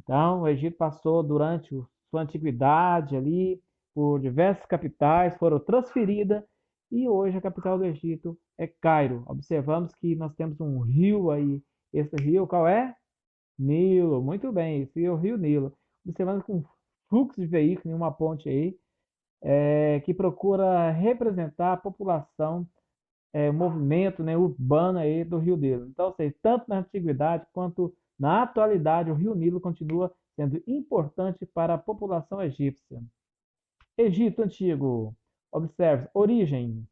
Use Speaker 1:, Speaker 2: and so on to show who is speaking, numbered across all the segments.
Speaker 1: Então, o Egito passou durante sua antiguidade ali por diversas capitais, foram transferidas e hoje a capital do Egito é Cairo. Observamos que nós temos um rio aí. Esse rio qual é? Nilo. Muito bem, esse é o Rio Nilo. Observamos com fluxo de veículos em uma ponte aí, que procura representar a população, o movimento, né, urbano aí do Rio Nilo. Então, ou seja, tanto na antiguidade quanto na atualidade, o Rio Nilo continua sendo importante para a população egípcia. Egito Antigo. Observe, origem.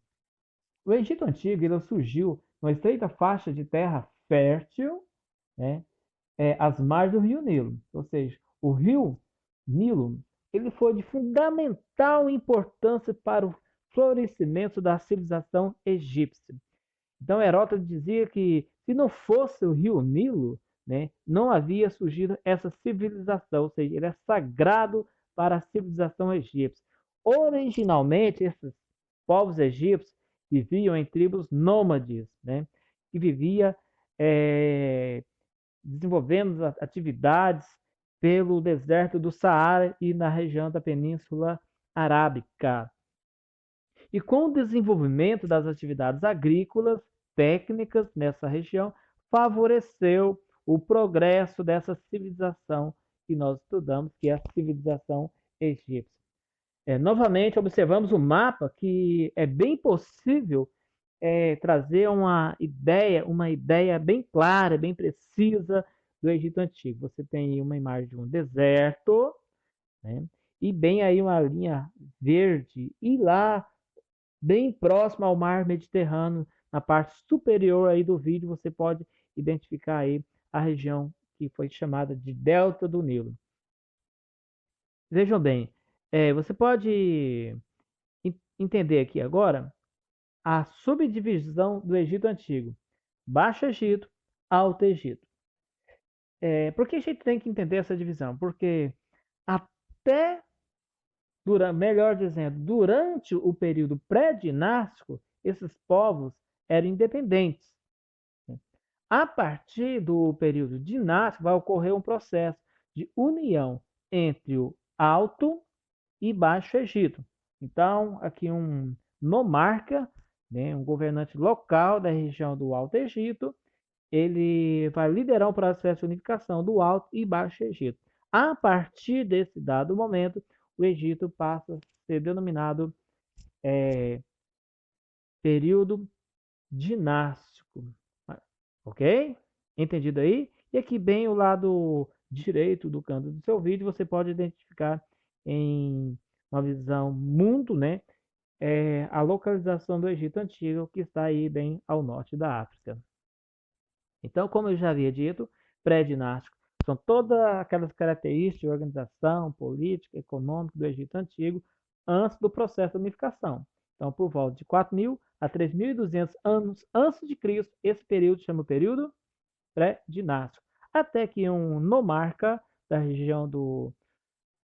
Speaker 1: O Egito Antigo ele surgiu numa estreita faixa de terra fértil, né, às margens do Rio Nilo. Ou seja, o Rio Nilo ele foi de fundamental importância para o florescimento da civilização egípcia. Então, Heródoto dizia que se não fosse o rio Nilo, né, não havia surgido essa civilização, ou seja, ele é sagrado para a civilização egípcia. Originalmente, esses povos egípcios viviam em tribos nômades, né, que vivia desenvolvendo atividades pelo deserto do Saara e na região da Península Arábica. E com o desenvolvimento das atividades agrícolas, técnicas nessa região, favoreceu o progresso dessa civilização que nós estudamos, que é a civilização egípcia. Novamente, observamos o mapa que é bem possível trazer uma ideia bem clara, bem precisa do Egito Antigo. Você tem uma imagem de um deserto, né? E bem aí uma linha verde, e lá bem próximo ao mar Mediterrâneo, na parte superior aí do vídeo, você pode identificar aí a região que foi chamada de Delta do Nilo. Vejam bem, você pode entender aqui agora a subdivisão do Egito Antigo: Baixo Egito, Alto Egito. Por que a gente tem que entender essa divisão? Porque até melhor dizendo, durante o período pré-dinástico, esses povos eram independentes. A partir do período dinástico, vai ocorrer um processo de união entre o Alto e Baixo Egito. Então, aqui um nomarca, né, um governante local da região do Alto Egito, ele vai liderar o processo de unificação do Alto e Baixo Egito. A partir desse dado momento, o Egito passa a ser denominado período dinástico. Ok? Entendido aí? E aqui bem o lado direito do canto do seu vídeo, você pode identificar em uma visão mundo, né? A localização do Egito Antigo, que está aí bem ao norte da África. Então, como eu já havia dito, pré-dinástico são todas aquelas características de organização política, econômica do Egito Antigo antes do processo de unificação. Então, por volta de 4.000 a 3.200 anos antes de Cristo, esse período chama o período pré-dinástico. Até que um nomarca da região do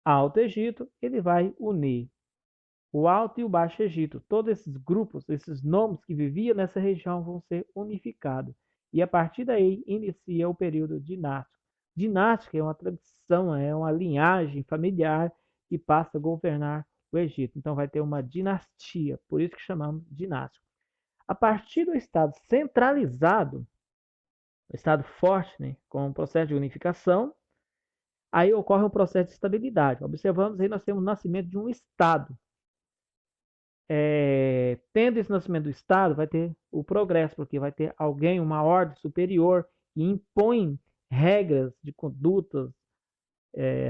Speaker 1: Alto Egito, ele vai unir o Alto e o Baixo Egito. Todos esses grupos, esses nomes que viviam nessa região vão ser unificados. E a partir daí inicia o período dinástico. Dinástica é uma tradição, é uma linhagem familiar que passa a governar o Egito. Então vai ter uma dinastia, por isso que chamamos dinástico. A partir do Estado centralizado, o Estado forte, né, com o processo de unificação, aí ocorre um processo de estabilidade. Observamos aí, nós temos o nascimento de um Estado. Tendo esse nascimento do Estado, vai ter o progresso, porque vai ter alguém, uma ordem superior, que impõe regras de condutas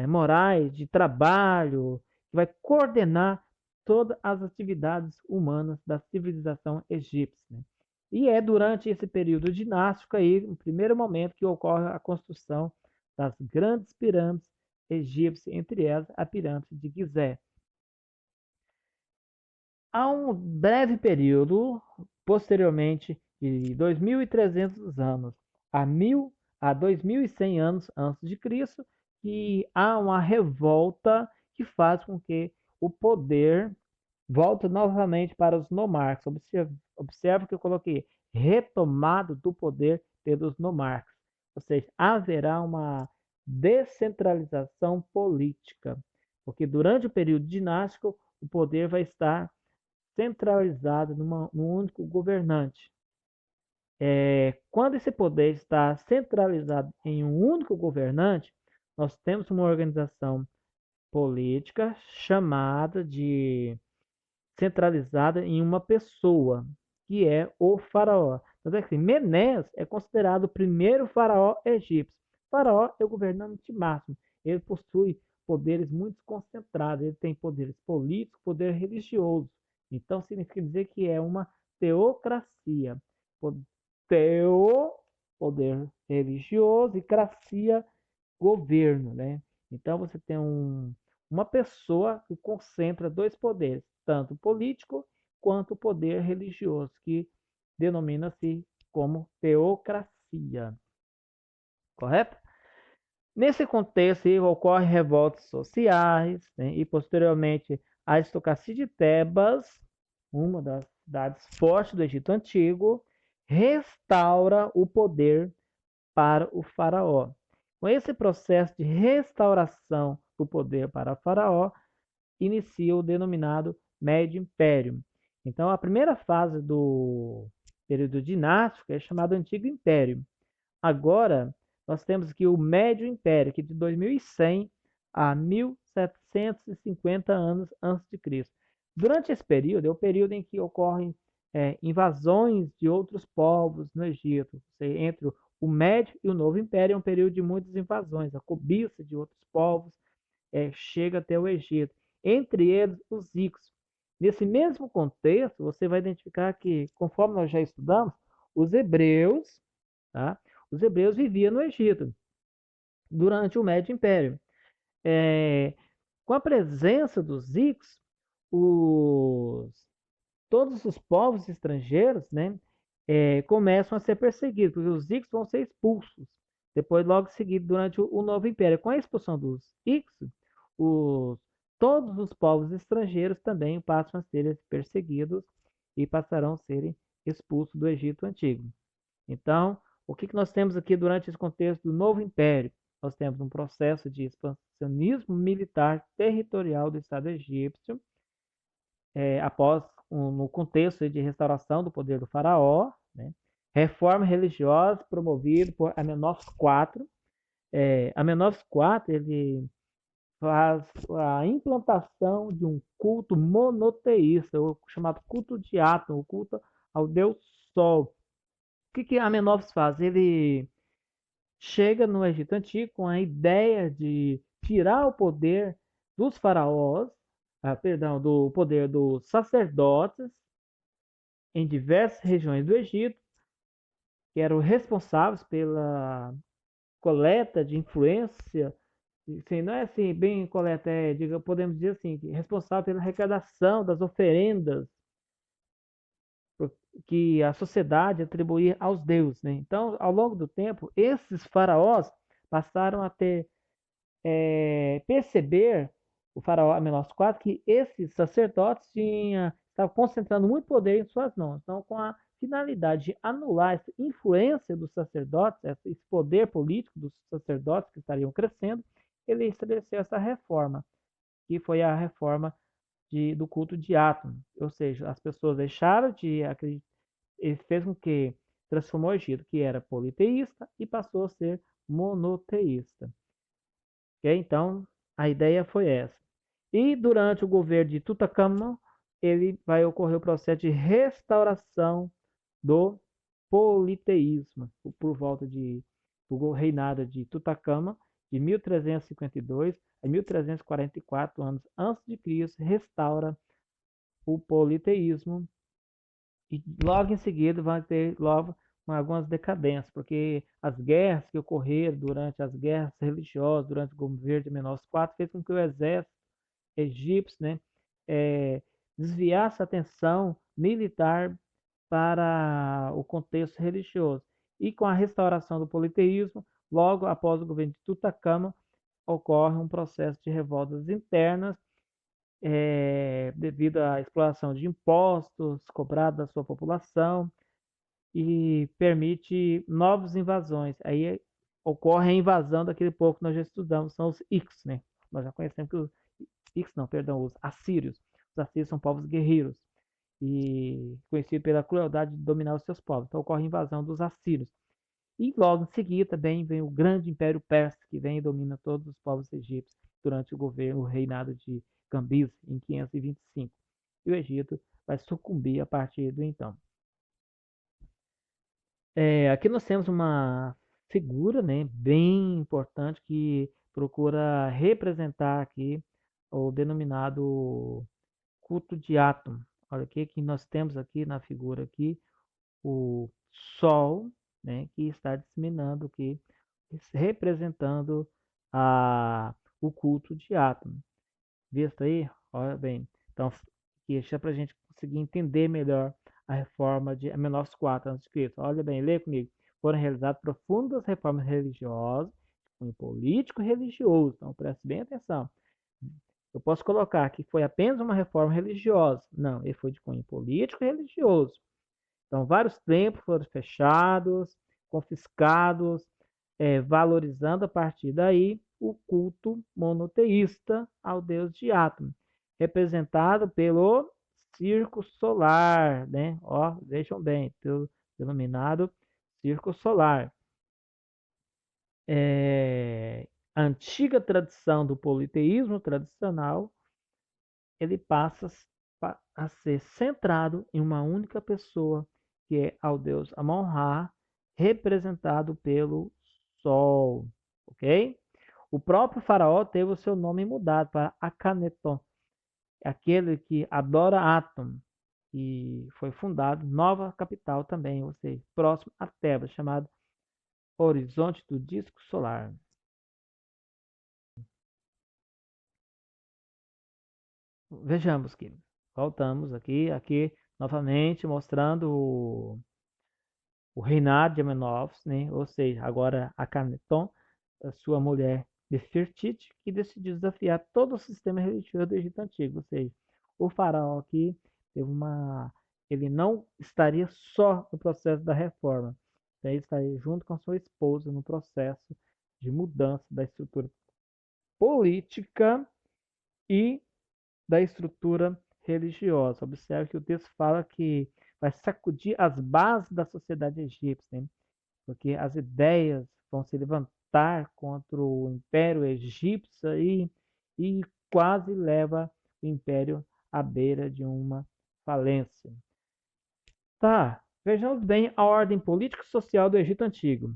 Speaker 1: morais, de trabalho, que vai coordenar todas as atividades humanas da civilização egípcia. Né? E é durante esse período dinástico aí, no primeiro momento, que ocorre a construção das grandes pirâmides egípcias, entre elas a pirâmide de Gizé. Há um breve período, posteriormente, de 2.300 anos a 2.100 anos antes de Cristo, que há uma revolta que faz com que o poder volte novamente para os nomarcas. Observe que eu coloquei retomado do poder pelos nomarcas. Ou seja, haverá uma descentralização política, porque durante o período dinástico o poder vai estar centralizado num único governante. Quando esse poder está centralizado em um único governante, nós temos uma organização política chamada de centralizada em uma pessoa, que é o faraó. Então, é que Menes é considerado o primeiro faraó egípcio. O faraó é o governante máximo. Ele possui poderes muito concentrados. Ele tem poderes políticos, poder religioso. Então, significa dizer que é uma teocracia. Teo, poder religioso, e cracia, governo, né? Então, você tem uma pessoa que concentra dois poderes, tanto político quanto o poder religioso, que denomina-se como teocracia. Correto? Nesse contexto, ocorrem revoltas sociais, né, e posteriormente a Aristocracia de Tebas, uma das cidades fortes do Egito Antigo, restaura o poder para o faraó. Com esse processo de restauração do poder para o faraó, inicia o denominado Médio Império. Então, a primeira fase do período dinástico é chamado Antigo Império. Agora, nós temos aqui o Médio Império, que é de 2100 a 1750 anos antes de Cristo. Durante esse período, é o período em que ocorrem invasões de outros povos no Egito. Entre o Médio e o Novo Império é um período de muitas invasões. A cobiça de outros povos chega até o Egito. Entre eles, os Hicsos. Nesse mesmo contexto, você vai identificar que, conforme nós já estudamos, os hebreus, tá? Os hebreus viviam no Egito durante o Médio Império. Com a presença dos Hicsos, todos os povos estrangeiros, né, começam a ser perseguidos, porque os Hicsos vão ser expulsos. Depois, logo seguido, durante o Novo Império. Com a expulsão dos Hicsos, todos os povos estrangeiros também passam a ser perseguidos e passarão a serem expulsos do Egito Antigo. Então, o que nós temos aqui durante esse contexto do Novo Império? Nós temos um processo de expansionismo militar territorial do Estado egípcio, após no contexto de restauração do poder do faraó, né? Reforma religiosa promovida por Amenófis IV. Amenófis IV ele faz a implantação de um culto monoteísta, o chamado culto de Atum, o culto ao Deus Sol. O que Amenófis faz? Ele chega no Egito Antigo com a ideia de tirar o poder dos faraós, do poder dos sacerdotes em diversas regiões do Egito, que eram responsáveis pela coleta de influência, assim, não é assim bem coleta, podemos dizer assim, responsável pela arrecadação das oferendas que a sociedade atribuía aos deuses, né? Então, ao longo do tempo, esses faraós passaram a perceber, o faraó Amenófis IV, que esses sacerdotes estavam concentrando muito poder em suas mãos. Então, com a finalidade de anular essa influência dos sacerdotes, esse poder político dos sacerdotes que estariam crescendo, ele estabeleceu essa reforma, que foi a reforma do culto de Atum. Ou seja, as pessoas deixaram de acreditar, ele fez com que transformou o Egito, que era politeísta, e passou a ser monoteísta. Okay? Então, a ideia foi essa. E durante o governo de Tutankhamon, ele vai ocorrer o processo de restauração do politeísmo, por volta do reinado de Tutankhamon, de 1352 a 1344 anos antes de Cristo, restaura o politeísmo, e logo em seguida vai ter logo algumas decadências, porque as guerras que ocorreram durante as guerras religiosas, durante o governo de Amenófis IV, fez com que o exército egípcio, né, desviasse a atenção militar para o contexto religioso. E com a restauração do politeísmo, logo após o governo de Tutankhamon, ocorre um processo de revoltas internas, devido à exploração de impostos cobrados da sua população, e permite novas invasões. Aí ocorre a invasão daquele povo que nós já estudamos, são os Ix, né? Nós já conhecemos que os Ix, não, perdão, os assírios. Os assírios são povos guerreiros e conhecidos pela crueldade de dominar os seus povos. Então ocorre a invasão dos assírios. E logo em seguida também vem o grande Império Persa, que vem e domina todos os povos egípcios durante o reinado de Cambises, em 525. E o Egito vai sucumbir a partir do então. Aqui nós temos uma figura, né, bem importante que procura representar aqui o denominado culto de Atum. Olha aqui que nós temos aqui na figura aqui o Sol, né, que está disseminando aqui, representando o culto de Atum. Visto aí? Olha bem. Então, deixa para a gente conseguir entender melhor a reforma de Amenófis IV a.C. Olha bem, lê comigo. Foram realizadas profundas reformas religiosas, cunho político e religioso. Então, preste bem atenção. Eu posso colocar que foi apenas uma reforma religiosa. Não, ele foi de cunho político e religioso. Então, vários templos foram fechados, confiscados, valorizando a partir daí o culto monoteísta ao deus de Atum, representado pelo Circo Solar, né? Ó, vejam bem, pelo denominado Circo Solar. A antiga tradição do politeísmo tradicional, ele passa a ser centrado em uma única pessoa, que é ao deus Amon-Ra, representado pelo Sol, ok? O próprio faraó teve o seu nome mudado para Akhenaton, aquele que adora Atum, e foi fundado nova capital também, ou seja, próximo a Tebas, chamado Horizonte do Disco Solar. Vejamos que voltamos aqui novamente mostrando o reinado de Amenófis, né? Ou seja, agora Akhenaton, a sua mulher Nefertiti, que decidiu desafiar todo o sistema religioso do Egito Antigo. Ou seja, o faraó aqui teve ele não estaria só no processo da reforma, ele estaria junto com sua esposa no processo de mudança da estrutura política e da estrutura religiosa. Observe que o texto fala que vai sacudir as bases da sociedade egípcia, né? Porque as ideias vão se levantar contra o Império Egípcio e quase leva o Império à beira de uma falência. Tá, vejamos bem a ordem política e social do Egito Antigo.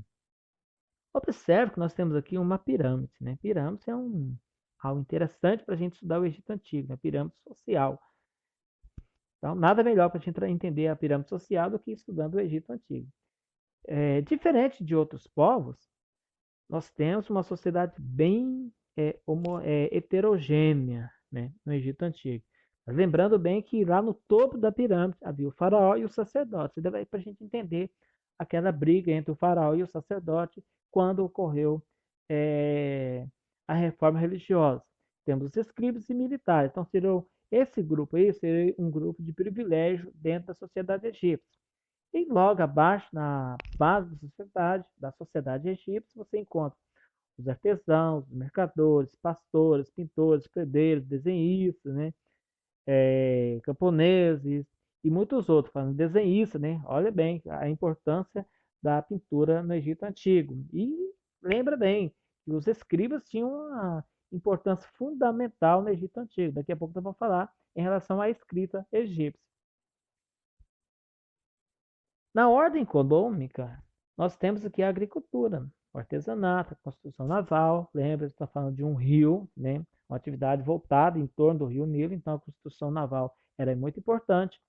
Speaker 1: Observe que nós temos aqui uma pirâmide, né? Pirâmide é algo interessante para a gente estudar o Egito Antigo, né? Pirâmide social. Então, nada melhor para a gente entender a pirâmide social do que estudando o Egito Antigo. Diferente de outros povos, nós temos uma sociedade bem heterogênea, né, no Egito Antigo. Mas lembrando bem que lá no topo da pirâmide havia o faraó e o sacerdote. Isso daí para a gente entender aquela briga entre o faraó e o sacerdote quando ocorreu a reforma religiosa. Temos os escribas e militares. Então, esse grupo aí seria um grupo de privilégio dentro da sociedade egípcia. E logo abaixo, na base da sociedade egípcia, você encontra os artesãos, os mercadores, pastores, pintores, pedreiros, desenhistas, né? Camponeses e muitos outros, falando desenhista, né? Olha bem a importância da pintura no Egito Antigo. E lembra bem que os escribas tinham uma importância fundamental no Egito Antigo. Daqui a pouco nós vamos falar em relação à escrita egípcia. Na ordem econômica, nós temos aqui a agricultura, o artesanato, a construção naval. Lembra, está falando de um rio, né? Uma atividade voltada em torno do rio Nilo, então a construção naval era muito importante.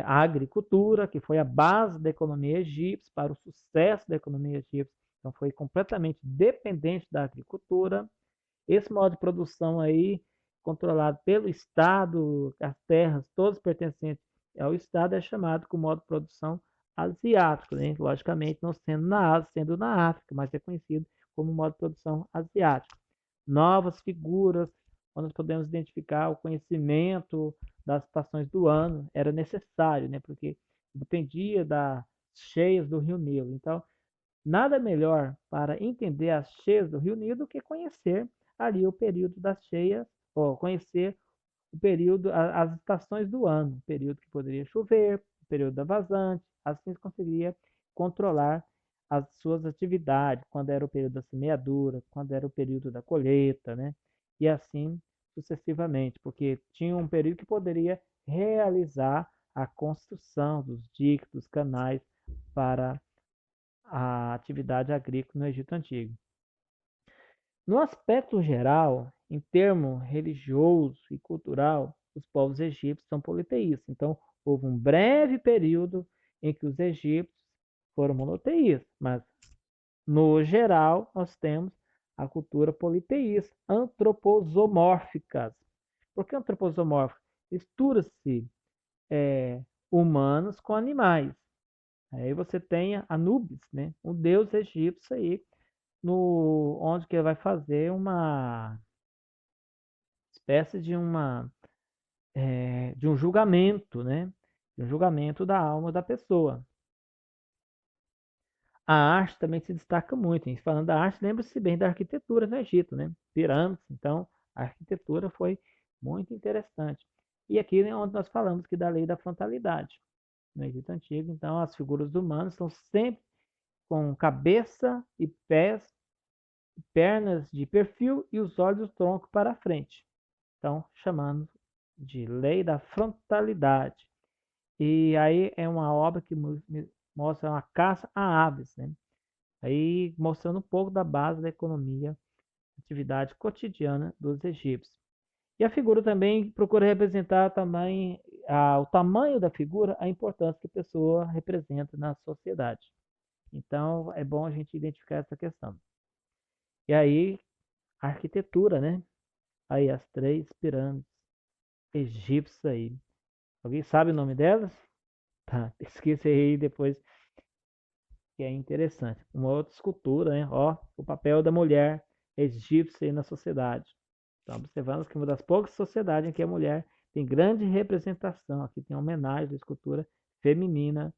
Speaker 1: A agricultura, que foi a base da economia egípcia, para o sucesso da economia egípcia, então foi completamente dependente da agricultura. Esse modo de produção aí, controlado pelo Estado, as terras todas pertencentes ao Estado, é chamado como modo de produção asiático, né? Logicamente não sendo na Ásia, sendo na África, mas é conhecido como modo de produção asiático. Novas figuras, onde nós podemos identificar o conhecimento das estações do ano, era necessário, né? Porque dependia das cheias do Rio Nilo. Então, Nada melhor para entender as cheias do Rio Nilo do que conhecer ali o período das cheias, ou conhecer o período, as estações do ano, o período que poderia chover, o período da vazante, assim conseguiria controlar as suas atividades, quando era o período da semeadura, quando era o período da colheita, né? E assim sucessivamente, porque tinha um período que poderia realizar a construção dos diques, dos canais para a atividade agrícola no Egito Antigo. No aspecto geral, em termo religioso e cultural, os povos egípcios são politeístas. Então, houve um breve período em que os egípcios foram monoteístas, mas no geral nós temos a cultura politeísta, antroposomórficas. Por que antroposomórfica? Mistura-se humanos com animais. Aí você tem Anubis, né? Um deus egípcio aí, no, onde que ele vai fazer uma espécie de um julgamento, né? De um julgamento da alma da pessoa. A arte também se destaca muito. Hein? Falando da arte, lembre-se bem da arquitetura no Egito, né? Pirâmides, então a arquitetura foi muito interessante. E aqui é onde nós falamos que da lei da frontalidade. No Egito Antigo, então as figuras humanas estão sempre com cabeça e pés, pernas de perfil e os olhos do tronco para frente. Então, chamando de lei da frontalidade. E aí é uma obra que mostra uma caça a aves, né? Aí mostrando um pouco da base da economia, atividade cotidiana dos egípcios. E a figura também procura representar também o tamanho da figura, a importância que a pessoa representa na sociedade. Então é bom a gente identificar essa questão. E aí a arquitetura, né? Aí as 3 pirâmides egípcias aí. Alguém sabe o nome delas? Tá, pesquisa aí depois, que é interessante. Uma outra escultura, né? Ó, o papel da mulher egípcia na sociedade. Então, observamos que uma das poucas sociedades em que a mulher tem grande representação. Aqui tem uma homenagem da escultura feminina,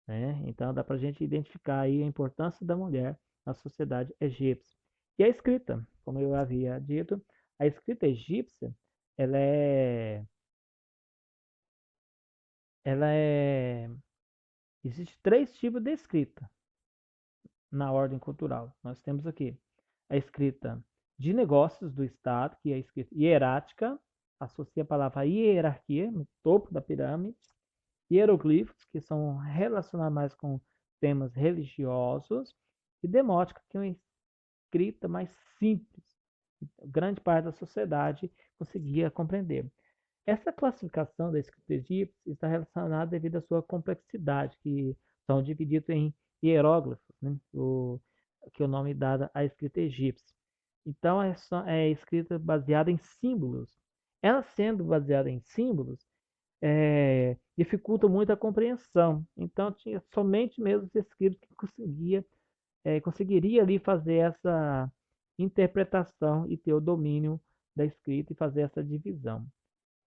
Speaker 1: né? Então, dá para a gente identificar aí a importância da mulher na sociedade egípcia. E a escrita, como eu havia dito, a escrita egípcia, ela é, ela é, existe 3 tipos de escrita na ordem cultural. Nós temos aqui a escrita de negócios do Estado, que é a escrita hierática, associa a palavra hierarquia no topo da pirâmide, hieroglifos, que são relacionados mais com temas religiosos, e demótica, que é uma escrita mais simples. Grande parte da sociedade conseguia compreender. Essa classificação da escrita egípcia está relacionada devido à sua complexidade, que são divididos em hieróglifos, né? Que é o nome dado à escrita egípcia. Então, é escrita baseada em símbolos. Ela sendo baseada em símbolos, dificulta muito a compreensão. Então, tinha somente mesmo os escritos que conseguiria ali fazer essa interpretação e ter o domínio da escrita e fazer essa divisão.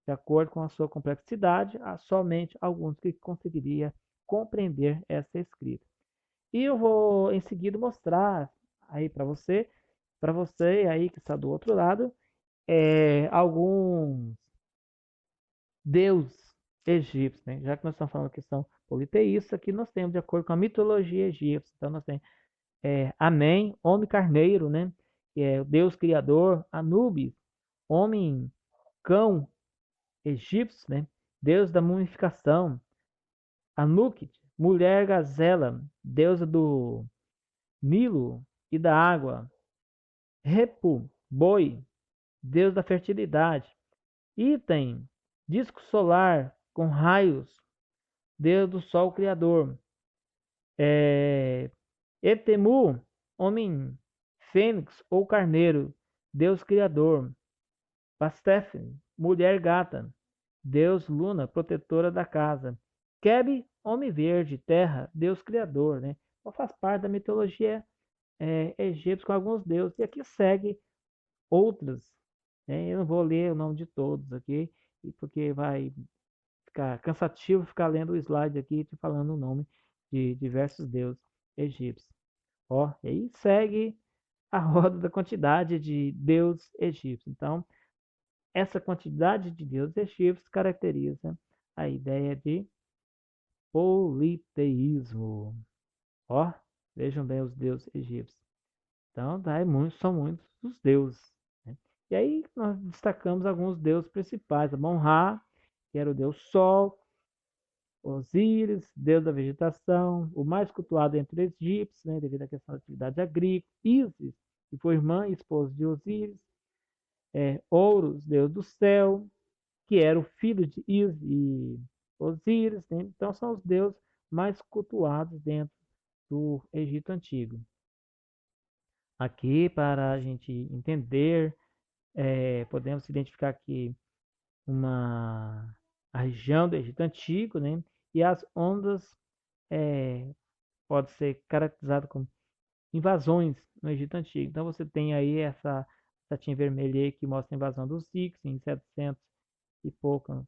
Speaker 1: De acordo com a sua complexidade, há somente alguns que conseguiria compreender essa escrita. E eu vou em seguida mostrar aí para você aí que está do outro lado, alguns deuses egípcios, né? Já que nós estamos falando que são politeístas, aqui nós temos de acordo com a mitologia egípcia. Então nós temos Amém, homem carneiro, né? Que é o Deus criador, Anubis, homem cão egípcio, né? Deus da mumificação, Anuket, mulher gazela, deusa do Nilo e da água, Repu, boi, deus da fertilidade, Item, disco solar com raios, deus do sol criador, Etemu, homem fênix ou carneiro, deus criador, Pastef, mulher gata, deus luna, protetora da casa, Keb, homem verde, terra, deus criador, né? Então faz parte da mitologia egípcia com alguns deuses. E aqui segue outras, né? Eu não vou ler o nome de todos aqui, porque vai ficar cansativo ficar lendo o slide aqui te falando o nome de diversos deuses. egípcios. Ó, e aí segue a roda da quantidade de deuses egípcios. Então, essa quantidade de deuses egípcios caracteriza a ideia de politeísmo. Ó, vejam bem os deuses egípcios. Então, são muitos os deuses. Né? E aí nós destacamos alguns deuses principais. Amon-Ra, que era o deus Sol, Osíris, deus da vegetação, o mais cultuado entre os egípcios, né, devido à questão da atividade agrícola. Ísis, que foi irmã e esposa de Osíris. Horus, deus do céu, que era o filho de Ísis e Osíris. Né? Então, são os deuses mais cultuados dentro do Egito Antigo. Aqui, para a gente entender, podemos identificar aqui a região do Egito Antigo, né? E as ondas pode ser caracterizado como invasões no Egito Antigo. Então você tem aí essa setinha vermelha aí que mostra a invasão dos Hicsos em 700 e pouco